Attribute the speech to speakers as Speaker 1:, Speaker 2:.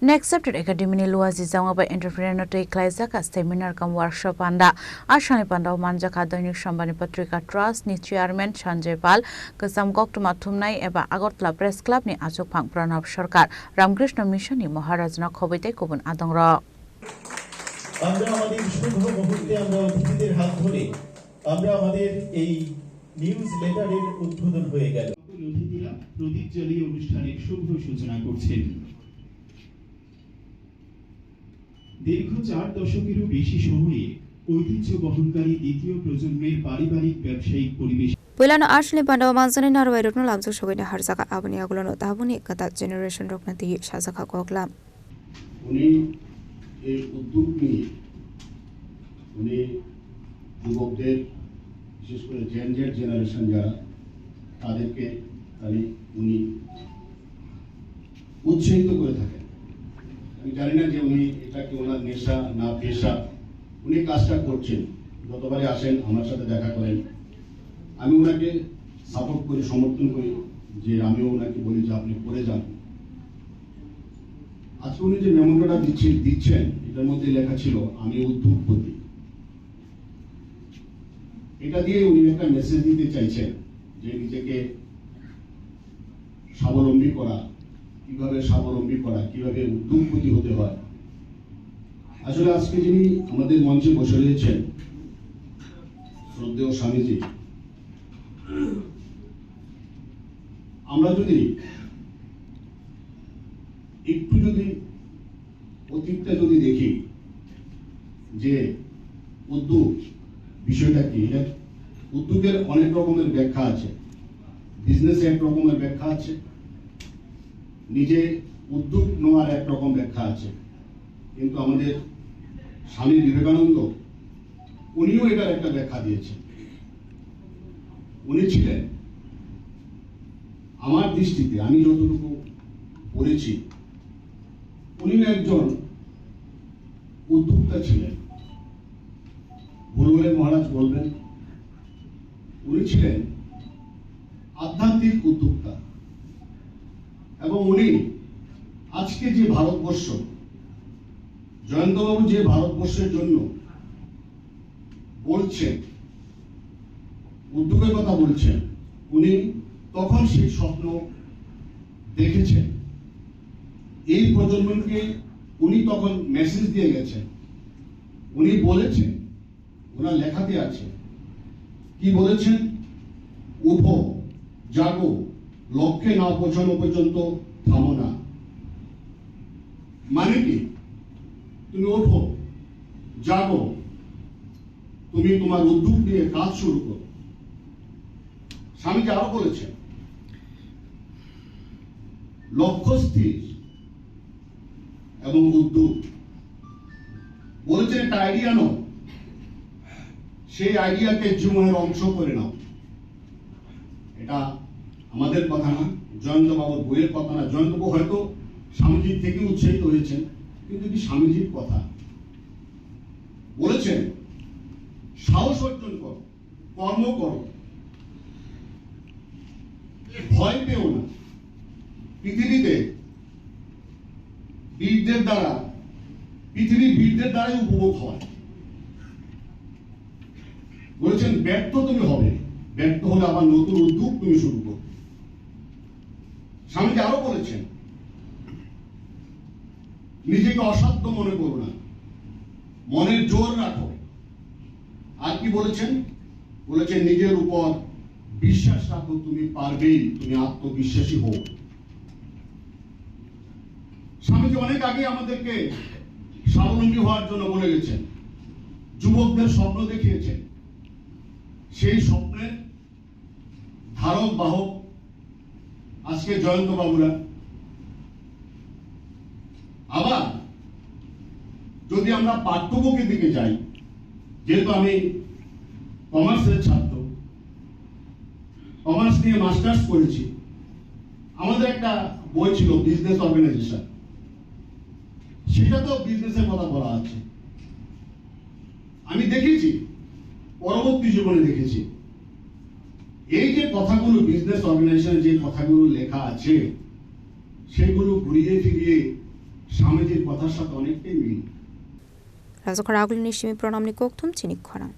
Speaker 1: Next Chapter Academy ni luas jijang ba entrepreneur tei klaijak ka seminar kam workshop anda ashani panda manja ka dainik sambani patrika trust ni chairman Sanjay Pal kasam koktuma thumnai eba Agartala Press Club ni achuk phang Pranab Sarkar Ramkrishna Mission ni Maharajna khobaite kubun adongra
Speaker 2: আমরা আমাদের শুভ মুহূর্তে আমরা অতিথিদের হাত ধরে আমরা আমাদের এই নিউজ লেটারের উদ্বোধন হয়ে গেল অতিথিরা প্রদীপ জ্বালিয়ে অনুষ্ঠানের শুভ সূচনা করছেন দীর্ঘ 4 দশকেরও বেশি সময়ে ঐতিহ্য বহনকারী দ্বিতীয় প্রজন্মের পারিবারিক ব্যবসায়িক পরিবেশ
Speaker 3: Puilano Ashley Panda Manzani Narway Rukno Lamzo Shogina Harzaka Abuni Agulono Tabuni Kata Generation Ruknati Shazaka Koklam
Speaker 4: উনি এই উদ্যোগ নিয়ে উনি যুবকদের বিশেষ করে জেনজেড জেনারেশন যারা তাদেরকে উনি উৎসাহিত করে থাকেন আমি জানি না যে উনি এটা কি ওনার নেশা না পেশা উনি কাজটা করছেন যতবারই আসেন আমার সাথে দেখা করেন আমি ওনাকে সাপোর্ট করি সমর্থন করি যে আমিও ওনাকে বলি যে আপনি করে যান আজকে উনি যে মেমোটা দিচ্ছেন এটার মধ্যে লেখা ছিল আমি উদ্যোগপতি এটা দিয়ে উনি একটা মেসেজ দিতে চাইছেন যে নিজেকে স্বাবলম্বী করা কিভাবে উদ্যোগপতি হতে হয় আসলে আজকে যিনি আমাদের মঞ্চে বসে রয়েছেন শ্রদ্ধেয় স্বামীজি আমরা যদি একটু যদি অতীতটা যদি দেখি যে উদ্যোগ বিষয়টা কি উদ্যোগের অনেক রকমের ব্যাখ্যা আছে বিজনেসে এক রকমের ব্যাখ্যা আছে নিজে উদ্যোগ নেওয়ার এক রকম ব্যাখ্যা আছে কিন্তু আমাদের স্বামী বিবেকানন্দ উনিও এটার একটা ব্যাখ্যা দিয়েছেন উনি ছিলেন আমার দৃষ্টিতে আমি যতটুকু পড়েছি উনি একজন উদ্যোক্তা ছিলেন ভুল হলে মহারাজ বলবেন উনি ছিলেন আধ্যাত্মিক উদ্যোক্তা এবং উনি আজকে যে ভারতবর্ষ জয়ন্তবাবু যে ভারতবর্ষের জন্য বলছেন উদ্যোগের কথা বলছেন উনি তখন সেই স্বপ্ন দেখেছেন এই প্রজন্মকে উনি তখন মেসেজ দিয়ে গেছেন উনি বলেছেন ওনার লেখাতে আছে কি বলেছেন উঠো জাগো লক্ষ্যে না পৌঁছানো পর্যন্ত থামো না মানে কি তুমি ওঠো জাগো তুমি তোমার উদ্যোগ নিয়ে কাজ শুরু করো স্বামীজি আরো বলেছেন লক্ষ্য স্থির এবং উদ্যোগ বলেছেন একটা আইডিয়া নাও সেই আইডিয়াকে জীবনের অংশ করে নাও এটা আমাদের কথা না জয়ন্ত বাবুর বইয়ের কথা না জয়ন্ত বাবু হয়তো স্বামীজির থেকে উৎসাহিত হয়েছেন কিন্তু এটি স্বামীজির কথা বলেছেন সাহস অর্জন করো কর্ম করো ভয় পেও না পৃথিবীতে বীরদের দ্বারা পৃথিবীর বীরদের দ্বারাই উপভোগ হয় বলেছেন ব্যর্থ তুমি হবে ব্যর্থ হলে আবার নতুন উদ্যোগ তুমি শুরু করো স্বামীজি আরো বলেছেন নিজেকে অসাধ্য মনে করো না মনের জোর রাখো আর কি বলেছেন বলেছেন নিজের উপর বিশ্বাস রাখো তুমি পারবেই তুমি আত্মবিশ্বাসী হও স্বামীজি অনেক আগে আমাদেরকে স্বাবলম্বী হওয়ার জন্য বলে গেছেন যুবকদের স্বপ্ন দেখিয়েছেন সেই স্বপ্নের ধারক বাহক আজকে জয়ন্ত বাবুরা আবার যদি আমরা পাঠ্যবইয়ের দিকে যাই যেহেতু আমি কমার্সের ছাত্র কমার্স নিয়ে মাস্টার্স করেছি আমাদের একটা বই ছিল বিজনেস অর্গানাইজেশন সেটা তো বিজনেসের কথা বলা আছে আমি দেখেছি পরবর্তী জীবনে দেখেছি এই যে কথাগুলো বিজনেস অর্গানাইজেশনে যে কথাগুলো লেখা আছে সেগুলো ঘুরিয়ে ফিরিয়ে স্বামীজির কথার সাথে অনেকটাই মিল।
Speaker 3: রাজখর আগুলি নিশিমি প্রণামনি কোকথুম চিনিক খরাং।